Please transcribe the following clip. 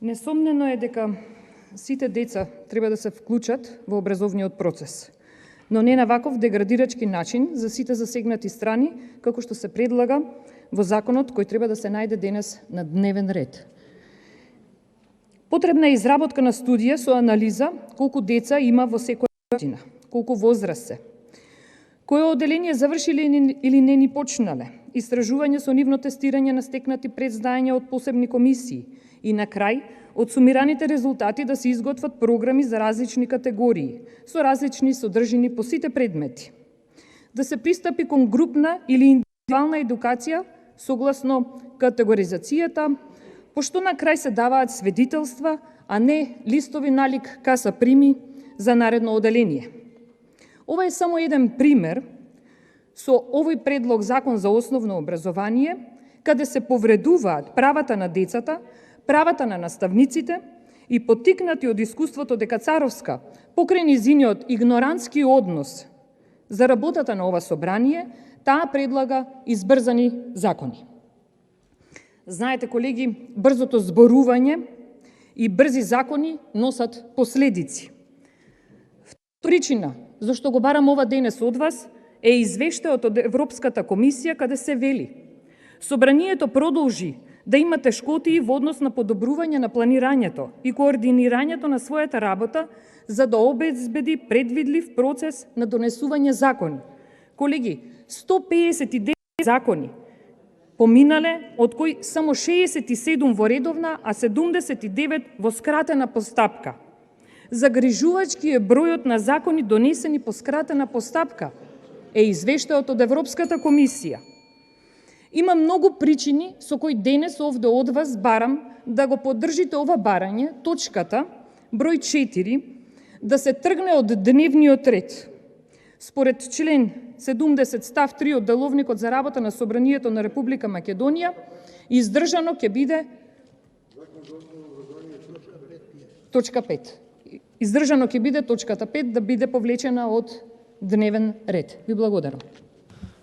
Несомнено е дека сите деца треба да се вклучат во образовниот процес, но не на ваков деградирачки начин за сите засегнати страни, како што се предлага во законот кој треба да се најде денес на дневен ред. Потребна е изработка на студија со анализа колку деца има во секоја година, колку возраст се, кое оделение завршиле или не ни почнале, истражување со нивно тестирање на стекнати предзнаења од посебни комисии и на крај од сумираните резултати да се изготват програми за различни категории, со различни содржини по сите предмети. Да се пристапи кон групна или индивидуална едукација согласно категоризацијата, пошто на крај се даваат свидетелства, а не листови налик каса прими за наредно оделение. Ова е само еден пример со овој предлог закон за основно образование, каде се повредуваат правата на децата, правата на наставниците и поттикнати од искуството дека Царовска, покрај низиниот игнорантски однос за работата на ова собрание, таа предлага избрзани закони. Знаете, колеги, брзото зборување и брзи закони носат последици. Причина зашто го барам ова денес од вас е извештајот од Европската комисија каде се вели: собранието продолжи да има тешкоти во однос на подобрување на планирањето и координирањето на својата работа за да обезбеди предвидлив процес на донесување закони. Колеги, 159 закони поминале, од кои само 67 во редовна, а 79 во скратена постапка. Загрижувачки е бројот на закони донесени по скратена постапка, е извештајот од Европската комисија. Има многу причини со кои денес овде од вас барам да го поддржите ова барање, точката број 4, да се тргне од дневниот ред. Според член 70 став 3 од Деловникот за работа на Собранието на Република Македонија, издржано ќе биде точка 5. Издржано ќе биде точката 5 да биде повлечена од дневен ред. Ви благодарам.